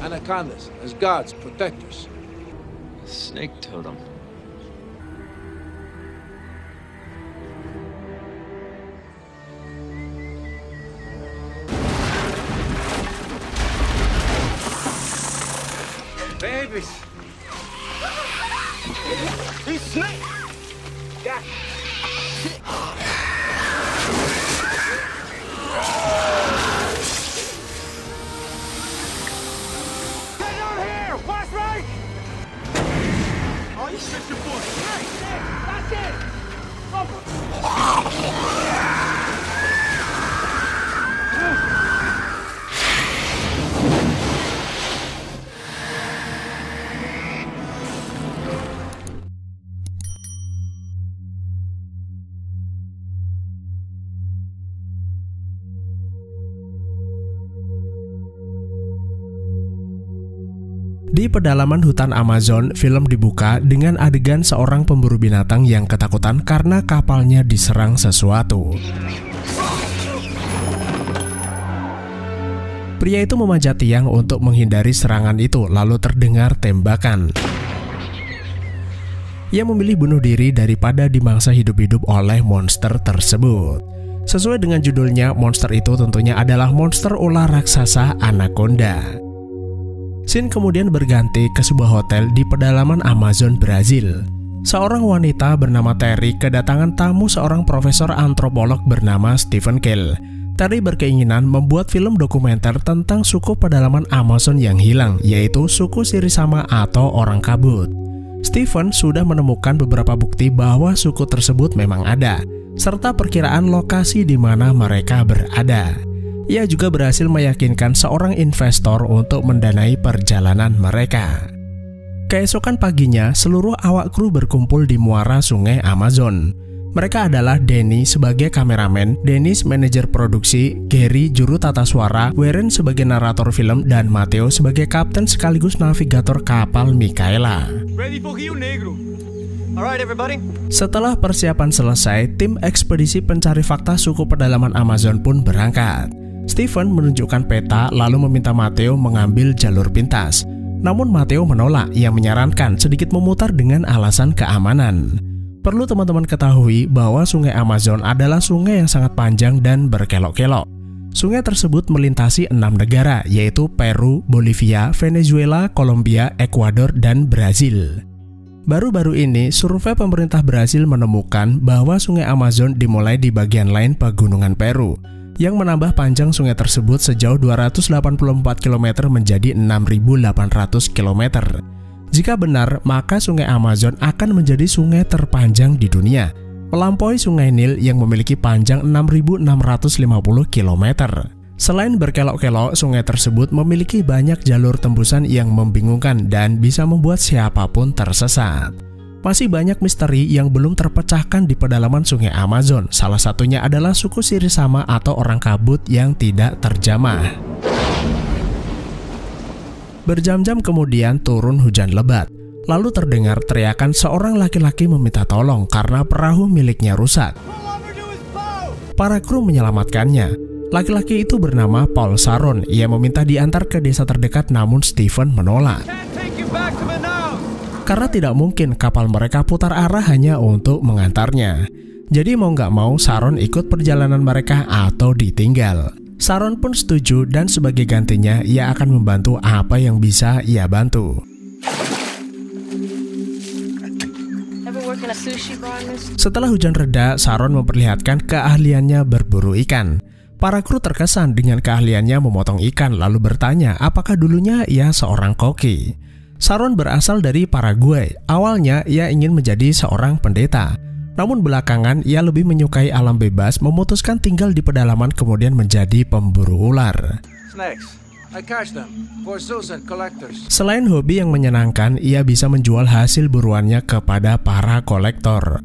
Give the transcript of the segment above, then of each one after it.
anacondas as gods, protectors. Snake totem. Babies. These snakes. Yeah. Get down here! Watch right! Oh, you shit your boy. That's it! Di pedalaman hutan Amazon, film dibuka dengan adegan seorang pemburu binatang yang ketakutan karena kapalnya diserang sesuatu. Pria itu memanjat tiang untuk menghindari serangan itu, lalu terdengar tembakan. Ia memilih bunuh diri daripada dimangsa hidup-hidup oleh monster tersebut. Sesuai dengan judulnya, monster itu tentunya adalah monster ular raksasa anaconda. Scene kemudian berganti ke sebuah hotel di pedalaman Amazon, Brazil. Seorang wanita bernama Terry kedatangan tamu seorang profesor antropolog bernama Stephen Kale. Terry berkeinginan membuat film dokumenter tentang suku pedalaman Amazon yang hilang, yaitu suku Sirisama atau orang kabut. Stephen sudah menemukan beberapa bukti bahwa suku tersebut memang ada, serta perkiraan lokasi di mana mereka berada. Ia juga berhasil meyakinkan seorang investor untuk mendanai perjalanan mereka. Keesokan paginya, seluruh awak kru berkumpul di muara sungai Amazon. Mereka adalah Danny sebagai kameramen, Dennis manajer produksi, Gary juru tata suara, Warren sebagai narator film, dan Matteo sebagai kapten sekaligus navigator kapal Micaela. Ready for Rio Negro. Alright everybody. Setelah persiapan selesai, tim ekspedisi pencari fakta suku pedalaman Amazon pun berangkat. Stephen menunjukkan peta lalu meminta Matteo mengambil jalur pintas. Namun Matteo menolak, ia menyarankan sedikit memutar dengan alasan keamanan. Perlu teman-teman ketahui bahwa sungai Amazon adalah sungai yang sangat panjang dan berkelok-kelok. Sungai tersebut melintasi 6 negara, yaitu Peru, Bolivia, Venezuela, Kolombia, Ekuador, dan Brazil. Baru-baru ini, survei pemerintah Brazil menemukan bahwa sungai Amazon dimulai di bagian lain pegunungan Peru, yang menambah panjang sungai tersebut sejauh 284 km menjadi 6.800 km. Jika benar, maka sungai Amazon akan menjadi sungai terpanjang di dunia, melampaui sungai Nil yang memiliki panjang 6.650 km. Selain berkelok-kelok, sungai tersebut memiliki banyak jalur tembusan yang membingungkan dan bisa membuat siapapun tersesat. Masih banyak misteri yang belum terpecahkan di pedalaman sungai Amazon. Salah satunya adalah suku Sirisama atau orang kabut yang tidak terjamah. Berjam-jam kemudian turun hujan lebat. Lalu terdengar teriakan seorang laki-laki meminta tolong karena perahu miliknya rusak. Para kru menyelamatkannya. Laki-laki itu bernama Paul Saron. Ia meminta diantar ke desa terdekat, namun Stephen menolak. Karena tidak mungkin kapal mereka putar arah hanya untuk mengantarnya. Jadi mau nggak mau Saron ikut perjalanan mereka atau ditinggal. Saron pun setuju dan sebagai gantinya ia akan membantu apa yang bisa ia bantu. Setelah hujan reda, Saron memperlihatkan keahliannya berburu ikan. Para kru terkesan dengan keahliannya memotong ikan lalu bertanya apakah dulunya ia seorang koki. Saron berasal dari Paraguay. Awalnya ia ingin menjadi seorang pendeta. Namun belakangan ia lebih menyukai alam bebas, memutuskan tinggal di pedalaman kemudian menjadi pemburu ular. Selain hobi yang menyenangkan, ia bisa menjual hasil buruannya kepada para kolektor.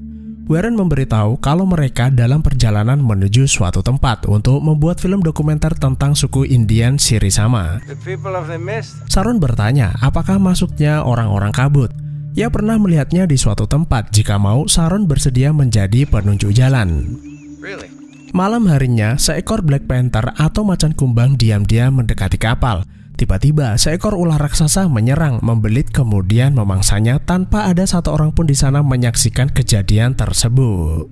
Warren memberitahu kalau mereka dalam perjalanan menuju suatu tempat untuk membuat film dokumenter tentang suku Indian Sirisama. Saron bertanya apakah maksudnya orang-orang kabut. Ia pernah melihatnya di suatu tempat. Jika mau, Saron bersedia menjadi penunjuk jalan. Malam harinya, seekor Black Panther atau macan kumbang diam-diam mendekati kapal. Tiba-tiba seekor ular raksasa menyerang, membelit kemudian memangsanya tanpa ada satu orang pun di sana menyaksikan kejadian tersebut.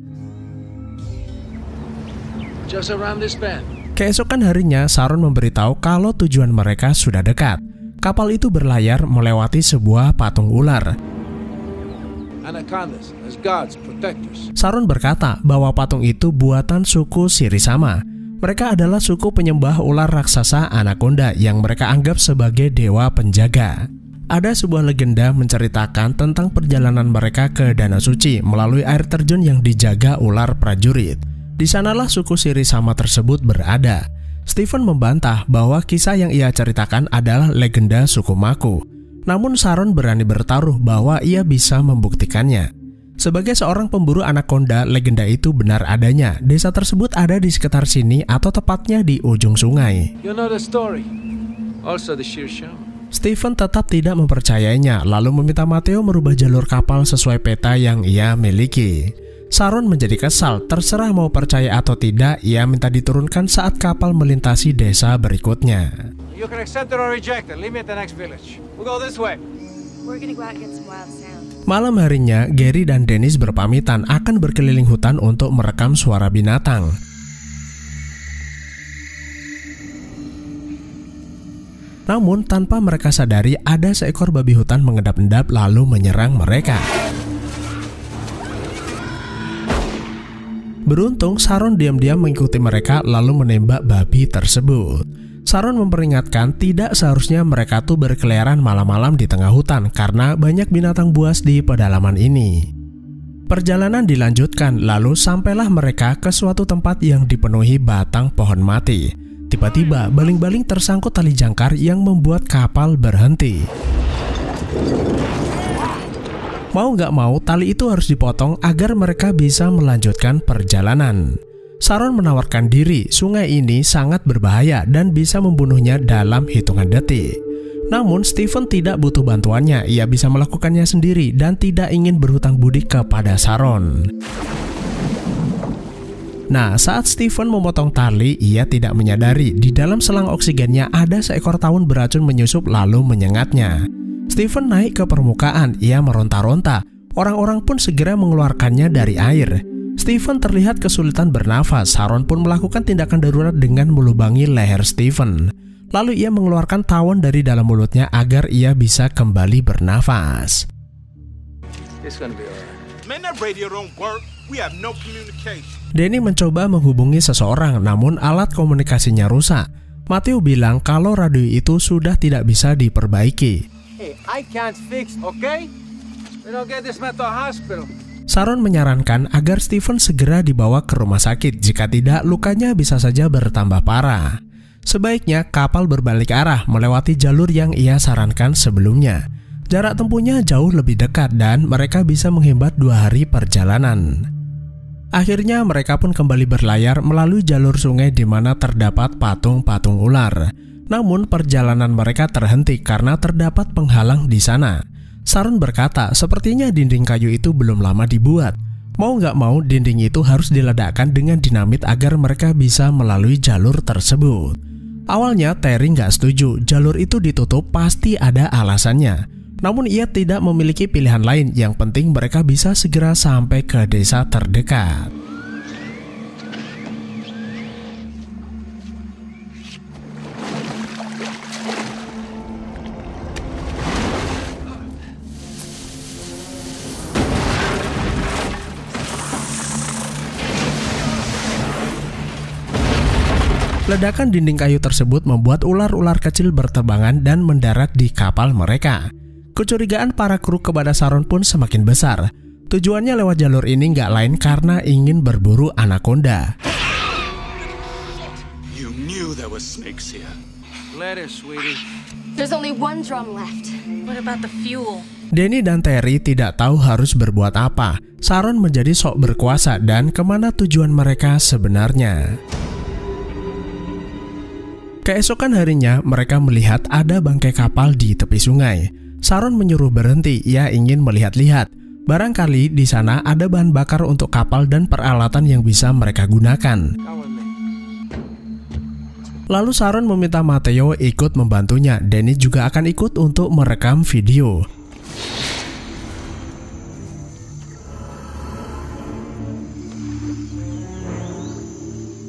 Just around this bend. Keesokan harinya, Sharon memberitahu kalau tujuan mereka sudah dekat. Kapal itu berlayar melewati sebuah patung ular. Anacondas as gods protectors. Sharon berkata bahwa patung itu buatan suku Shirisama. Mereka adalah suku penyembah ular raksasa anaconda yang mereka anggap sebagai dewa penjaga. Ada sebuah legenda menceritakan tentang perjalanan mereka ke Danau Suci melalui air terjun yang dijaga ular prajurit. Di sanalah suku Shirisama tersebut berada. Stephen membantah bahwa kisah yang ia ceritakan adalah legenda suku Maku. Namun Sharon berani bertaruh bahwa ia bisa membuktikannya. Sebagai seorang pemburu anaconda, legenda itu benar adanya. Desa tersebut ada di sekitar sini atau tepatnya di ujung sungai. You know the story. Also the Shirishama. Stephen tetap tidak mempercayainya, lalu meminta Matteo merubah jalur kapal sesuai peta yang ia miliki. Sharon menjadi kesal, terserah mau percaya atau tidak, ia minta diturunkan saat kapal melintasi desa berikutnya. You can accept it or reject it. Leave me at the next village. We'll go this way. We're gonna go out and get some wild sound. Malam harinya, Gary dan Dennis berpamitan akan berkeliling hutan untuk merekam suara binatang. Namun, tanpa mereka sadari, ada seekor babi hutan mengendap-endap lalu menyerang mereka. Beruntung, Sharon diam-diam mengikuti mereka lalu menembak babi tersebut. Sharon memperingatkan tidak seharusnya mereka tuh berkeliaran malam-malam di tengah hutan karena banyak binatang buas di pedalaman ini. Perjalanan dilanjutkan, lalu sampailah mereka ke suatu tempat yang dipenuhi batang pohon mati. Tiba-tiba baling-baling tersangkut tali jangkar yang membuat kapal berhenti. Mau gak mau, tali itu harus dipotong agar mereka bisa melanjutkan perjalanan. Sharon menawarkan diri, sungai ini sangat berbahaya dan bisa membunuhnya dalam hitungan detik. Namun Stephen tidak butuh bantuannya, ia bisa melakukannya sendiri dan tidak ingin berhutang budi kepada Sharon. Nah, saat Stephen memotong tali, ia tidak menyadari di dalam selang oksigennya ada seekor tawon beracun menyusup lalu menyengatnya. Stephen naik ke permukaan, ia meronta-ronta. Orang-orang pun segera mengeluarkannya dari air. Stephen terlihat kesulitan bernafas. Sharon pun melakukan tindakan darurat dengan melubangi leher Stephen. Lalu ia mengeluarkan tawon dari dalam mulutnya agar ia bisa kembali bernafas. Danny mencoba menghubungi seseorang, namun alat komunikasinya rusak. Matteo bilang kalau radio itu sudah tidak bisa diperbaiki. Hey, I can't fix, okay? We don't get this man to a hospital. Sharon menyarankan agar Stephen segera dibawa ke rumah sakit, jika tidak lukanya bisa saja bertambah parah. Sebaiknya kapal berbalik arah melewati jalur yang ia sarankan sebelumnya. Jarak tempuhnya jauh lebih dekat dan mereka bisa menghemat 2 hari perjalanan. Akhirnya mereka pun kembali berlayar melalui jalur sungai di mana terdapat patung-patung ular. Namun perjalanan mereka terhenti karena terdapat penghalang di sana. Sharon berkata, sepertinya dinding kayu itu belum lama dibuat. Mau nggak mau, dinding itu harus diledakkan dengan dinamit agar mereka bisa melalui jalur tersebut. Awalnya Terry nggak setuju, jalur itu ditutup pasti ada alasannya. Namun ia tidak memiliki pilihan lain, yang penting mereka bisa segera sampai ke desa terdekat. Ledakan dinding kayu tersebut membuat ular-ular kecil berterbangan dan mendarat di kapal mereka. Kecurigaan para kru kepada Sharon pun semakin besar. Tujuannya lewat jalur ini nggak lain karena ingin berburu anaconda. You knew there were snakes here. Let her, sweetie. There's only one drum left. What about the fuel? Danny dan Terry tidak tahu harus berbuat apa. Sharon menjadi sok berkuasa dan kemana tujuan mereka sebenarnya. Keesokan harinya, mereka melihat ada bangkai kapal di tepi sungai. Sharon menyuruh berhenti, ia ingin melihat-lihat. Barangkali di sana ada bahan bakar untuk kapal dan peralatan yang bisa mereka gunakan. Lalu Sharon meminta Matteo ikut membantunya. Dennis juga akan ikut untuk merekam video.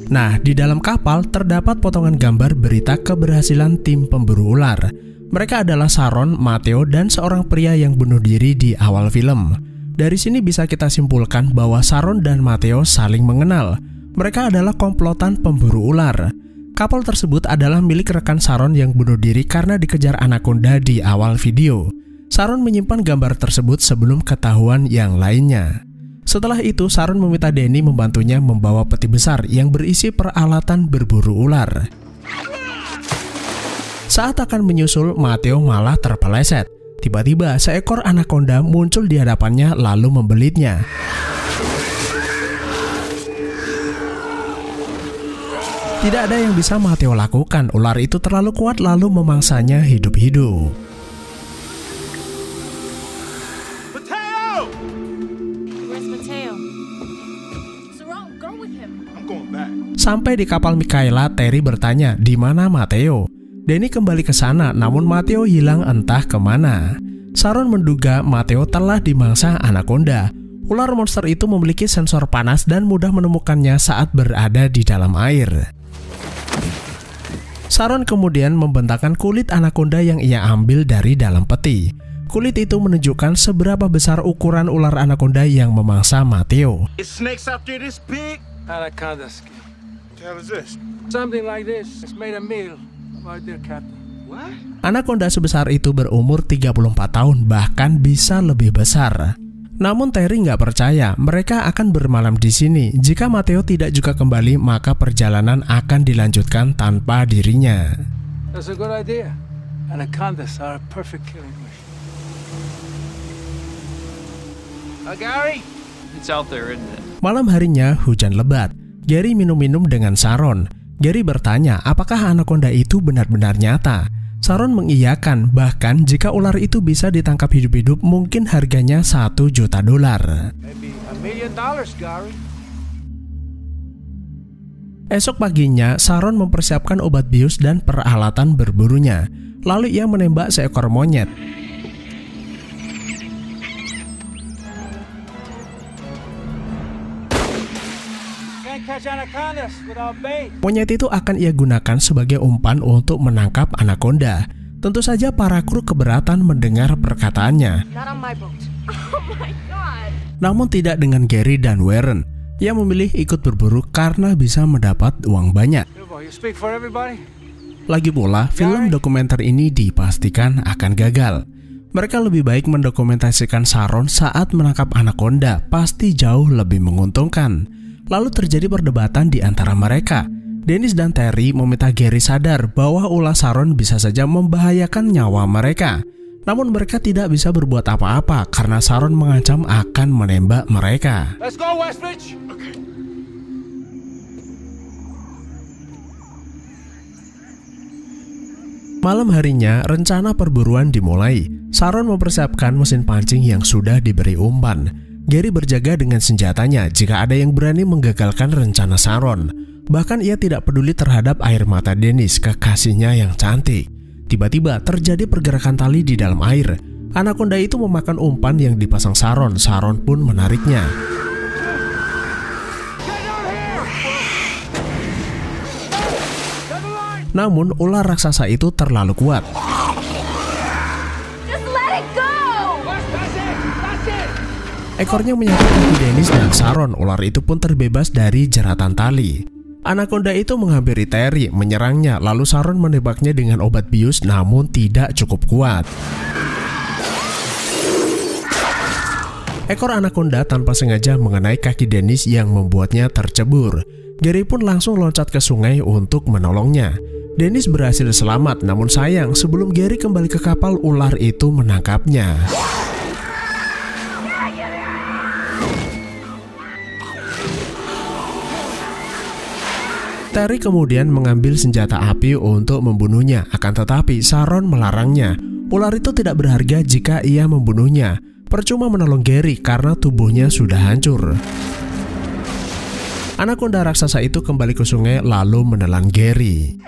Nah, di dalam kapal terdapat potongan gambar berita keberhasilan tim pemburu ular. Mereka adalah Sharon, Matteo, dan seorang pria yang bunuh diri di awal film. Dari sini bisa kita simpulkan bahwa Sharon dan Matteo saling mengenal. Mereka adalah komplotan pemburu ular. Kapal tersebut adalah milik rekan Sharon yang bunuh diri karena dikejar anaconda di awal video. Sharon menyimpan gambar tersebut sebelum ketahuan yang lainnya. Setelah itu, Sharon meminta Danny membantunya membawa peti besar yang berisi peralatan berburu ular. Saat akan menyusul, Matteo malah terpeleset. Tiba-tiba seekor anaconda muncul di hadapannya lalu membelitnya. Tidak ada yang bisa Matteo lakukan. Ular itu terlalu kuat lalu memangsanya hidup-hidup. Mateo! Where's Mateo? Saron, go with him. I'm going back. Sampai di kapal Michaela, Terry bertanya, "Di mana Matteo?" Danny kembali ke sana, namun Matteo hilang entah kemana. Sharon menduga Matteo telah dimangsa anaconda. Ular monster itu memiliki sensor panas dan mudah menemukannya saat berada di dalam air. Sharon kemudian membentangkan kulit anaconda yang ia ambil dari dalam peti. Kulit itu menunjukkan seberapa besar ukuran ular anaconda yang memangsa Matteo. Is snakes out there this big? Anaconda skin. What the hell is this? Something like this. It's made a meal. Right there, Captain. What? Anaconda sebesar itu berumur 34 tahun, bahkan bisa lebih besar. Namun Terry nggak percaya mereka akan bermalam di sini. Jika Matteo tidak juga kembali, maka perjalanan akan dilanjutkan tanpa dirinya. That's a good idea. Anacondas are a perfect killing machine. Gary? It's out there, isn't it? Malam harinya hujan lebat. Gary minum-minum dengan Sharon. Gary bertanya apakah anaconda itu benar-benar nyata. Sharon mengiyakan, bahkan jika ular itu bisa ditangkap hidup-hidup mungkin harganya $1 juta. Maybe $1 million, Gary. Esok paginya, Sharon mempersiapkan obat bius dan peralatan berburunya. Lalu ia menembak seekor monyet. Can't catch anacondas without bait. Monyet itu akan ia gunakan sebagai umpan untuk menangkap anaconda. Tentu saja para kru keberatan mendengar perkataannya. Not on my boat. Oh my god. Namun tidak dengan Gary dan Warren. Ia memilih ikut berburu karena bisa mendapat uang banyak. You speak for everybody? Lagi pula, film dokumenter ini dipastikan akan gagal. Mereka lebih baik mendokumentasikan Sharon saat menangkap anaconda, pasti jauh lebih menguntungkan. Lalu terjadi perdebatan di antara mereka. Dennis dan Terry meminta Gary sadar bahwa ulah Sharon bisa saja membahayakan nyawa mereka. Namun mereka tidak bisa berbuat apa-apa karena Sharon mengancam akan menembak mereka. Let's go, Westbridge. Okay. Malam harinya, rencana perburuan dimulai. Sharon mempersiapkan mesin pancing yang sudah diberi umpan. Gary berjaga dengan senjatanya jika ada yang berani menggagalkan rencana Sharon. Bahkan ia tidak peduli terhadap air mata Dennis, kekasihnya yang cantik. Tiba-tiba terjadi pergerakan tali di dalam air. Anaconda itu memakan umpan yang dipasang Sharon. Sharon pun menariknya. Namun ular raksasa itu terlalu kuat. Just let it go. Ekornya menyangkut kaki Dennis dan Sharon. Ular itu pun terbebas dari jeratan tali. Anaconda itu menghampiri Terry, menyerangnya. Lalu Sharon menembaknya dengan obat bius, namun tidak cukup kuat. Ekor anaconda tanpa sengaja mengenai kaki Dennis yang membuatnya tercebur. Gary pun langsung loncat ke sungai untuk menolongnya. Dennis berhasil selamat, namun sayang sebelum Gary kembali ke kapal, ular itu menangkapnya. Terry kemudian mengambil senjata api untuk membunuhnya, akan tetapi Sharon melarangnya. Ular itu tidak berharga jika ia membunuhnya. Percuma menolong Gary karena tubuhnya sudah hancur. Anaconda raksasa itu kembali ke sungai lalu menelan Gary.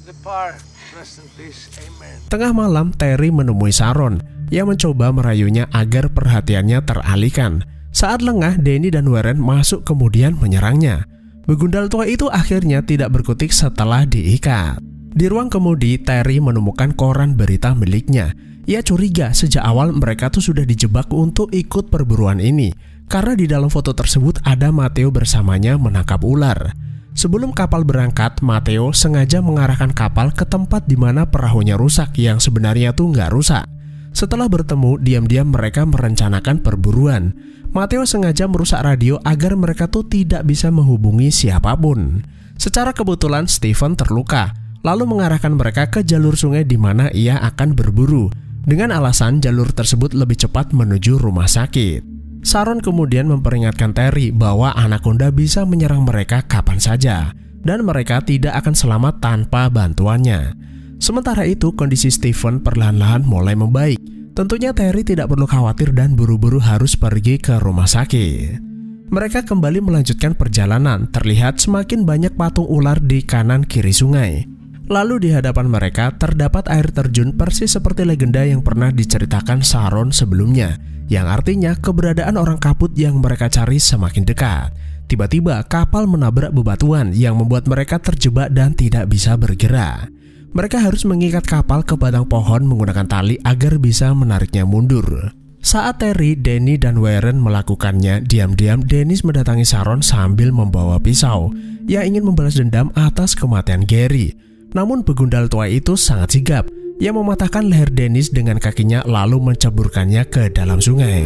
Depart. Rest in peace. Amen. Tengah malam, Terry menemui Sharon yang mencoba merayunya agar perhatiannya teralihkan. Saat lengah, Danny dan Warren masuk kemudian menyerangnya. Begundal tua itu akhirnya tidak berkutik setelah diikat. Di ruang kemudi, Terry menemukan koran berita miliknya. Ia curiga sejak awal mereka tuh sudah dijebak untuk ikut perburuan ini, karena di dalam foto tersebut ada Matteo bersamanya menangkap ular. Sebelum kapal berangkat, Matteo sengaja mengarahkan kapal ke tempat di mana perahunya rusak yang sebenarnya tuh nggak rusak. Setelah bertemu, diam-diam mereka merencanakan perburuan. Matteo sengaja merusak radio agar mereka tuh tidak bisa menghubungi siapapun. Secara kebetulan Stephen terluka, lalu mengarahkan mereka ke jalur sungai di mana ia akan berburu, dengan alasan jalur tersebut lebih cepat menuju rumah sakit. Sharon kemudian memperingatkan Terry bahwa anaconda bisa menyerang mereka kapan saja, dan mereka tidak akan selamat tanpa bantuannya. Sementara itu, kondisi Stephen perlahan-lahan mulai membaik. Tentunya Terry tidak perlu khawatir dan buru-buru harus pergi ke rumah sakit. Mereka kembali melanjutkan perjalanan. Terlihat semakin banyak patung ular di kanan kiri sungai. Lalu di hadapan mereka terdapat air terjun persis seperti legenda yang pernah diceritakan Sharon sebelumnya, yang artinya keberadaan orang kabut yang mereka cari semakin dekat. Tiba-tiba kapal menabrak bebatuan yang membuat mereka terjebak dan tidak bisa bergerak. Mereka harus mengikat kapal ke batang pohon menggunakan tali agar bisa menariknya mundur. Saat Terry, Danny, dan Warren melakukannya, diam-diam Dennis mendatangi Sharon sambil membawa pisau. Ia ingin membalas dendam atas kematian Gary. Namun begundal tua itu sangat sigap. Ia mematahkan leher Dennis dengan kakinya lalu menceburkannya ke dalam sungai.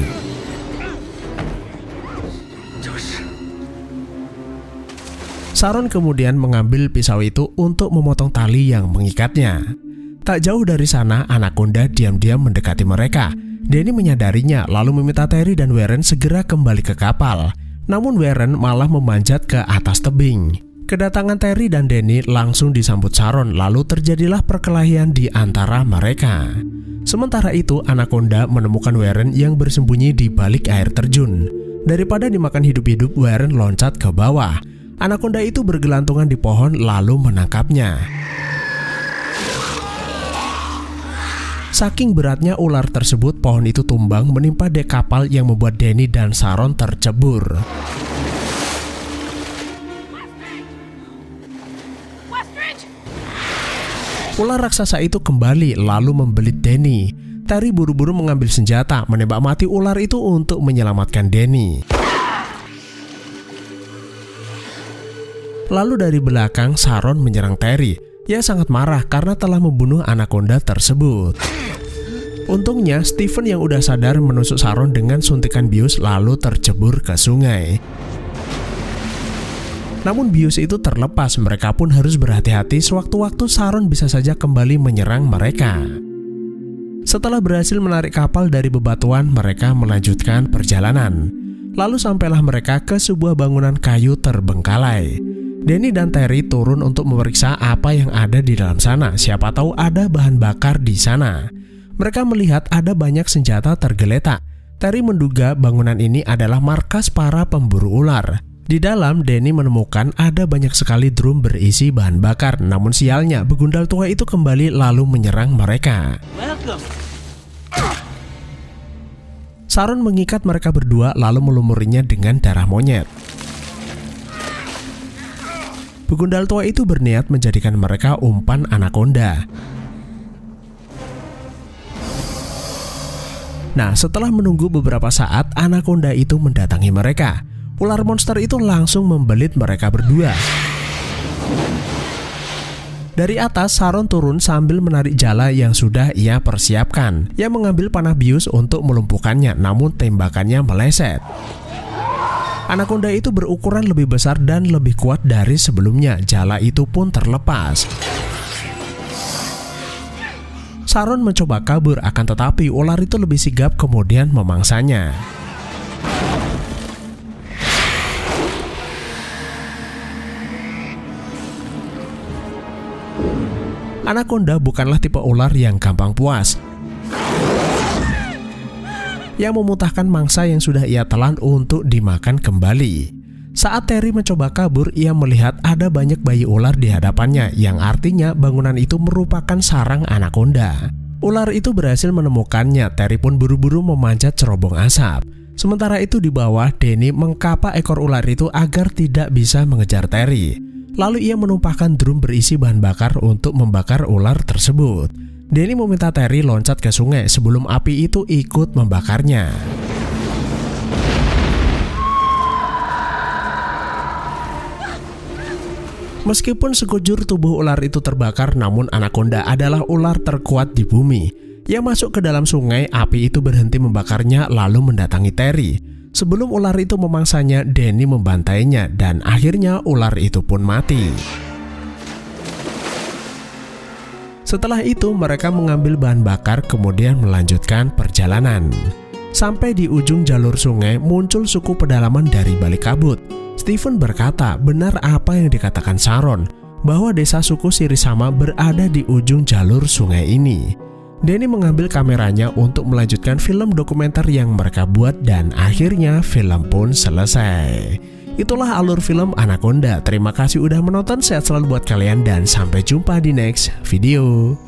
Sharon kemudian mengambil pisau itu untuk memotong tali yang mengikatnya. Tak jauh dari sana, anaconda diam-diam mendekati mereka. Danny menyadarinya lalu meminta Terry dan Warren segera kembali ke kapal. Namun Warren malah memanjat ke atas tebing. Kedatangan Terry dan Danny langsung disambut Sharon, lalu terjadilah perkelahian di antara mereka. Sementara itu, anaconda menemukan Warren yang bersembunyi di balik air terjun. Daripada dimakan hidup-hidup, Warren loncat ke bawah. Anaconda itu bergelantungan di pohon lalu menangkapnya. Saking beratnya ular tersebut, pohon itu tumbang menimpa dek kapal yang membuat Danny dan Sharon tercebur. Ular raksasa itu kembali lalu membelit Danny. Terry buru-buru mengambil senjata, menembak mati ular itu untuk menyelamatkan Danny. Lalu dari belakang, Sharon menyerang Terry. Ia sangat marah karena telah membunuh anaconda tersebut. Untungnya, Stephen yang udah sadar menusuk Sharon dengan suntikan bius lalu tercebur ke sungai. Namun bius itu terlepas, mereka pun harus berhati-hati sewaktu-waktu Sharon bisa saja kembali menyerang mereka. Setelah berhasil menarik kapal dari bebatuan, mereka melanjutkan perjalanan. Lalu sampailah mereka ke sebuah bangunan kayu terbengkalai. Danny dan Terry turun untuk memeriksa apa yang ada di dalam sana. Siapa tahu ada bahan bakar di sana. Mereka melihat ada banyak senjata tergeletak. Terry menduga bangunan ini adalah markas para pemburu ular. Di dalam, Danny menemukan ada banyak sekali drum berisi bahan bakar. Namun sialnya, begundal tua itu kembali lalu menyerang mereka. Sharon mengikat mereka berdua lalu melumurinya dengan darah monyet. Begundal tua itu berniat menjadikan mereka umpan anaconda. Nah, setelah menunggu beberapa saat, anaconda itu mendatangi mereka. Ular monster itu langsung membelit mereka berdua. Dari atas, Sharon turun sambil menarik jala yang sudah ia persiapkan. Ia mengambil panah bius untuk melumpuhkannya, namun tembakannya meleset. Anaconda itu berukuran lebih besar dan lebih kuat dari sebelumnya. Jala itu pun terlepas. Sharon mencoba kabur, akan tetapi ular itu lebih sigap kemudian memangsanya. Anaconda bukanlah tipe ular yang gampang puas. Ia memutahkan mangsa yang sudah ia telan untuk dimakan kembali. Saat Terry mencoba kabur, ia melihat ada banyak bayi ular di hadapannya, yang artinya bangunan itu merupakan sarang anaconda. Ular itu berhasil menemukannya. Terry pun buru-buru memanjat cerobong asap. Sementara itu di bawah, Danny mengkapa ekor ular itu agar tidak bisa mengejar Terry. Lalu ia menumpahkan drum berisi bahan bakar untuk membakar ular tersebut. Danny meminta Terry loncat ke sungai sebelum api itu ikut membakarnya. Meskipun sekujur tubuh ular itu terbakar, namun anaconda adalah ular terkuat di bumi. Ia masuk ke dalam sungai, api itu berhenti membakarnya lalu mendatangi Terry. Sebelum ular itu memangsanya, Danny membantainya dan akhirnya ular itu pun mati. Setelah itu mereka mengambil bahan bakar kemudian melanjutkan perjalanan. Sampai di ujung jalur sungai muncul suku pedalaman dari balik kabut. Stephen berkata benar apa yang dikatakan Sharon, bahwa desa suku Sirisama berada di ujung jalur sungai ini. Danny mengambil kameranya untuk melanjutkan film dokumenter yang mereka buat dan akhirnya film pun selesai. Itulah alur film Anaconda. Terima kasih udah menonton, sehat selalu buat kalian dan sampai jumpa di next video.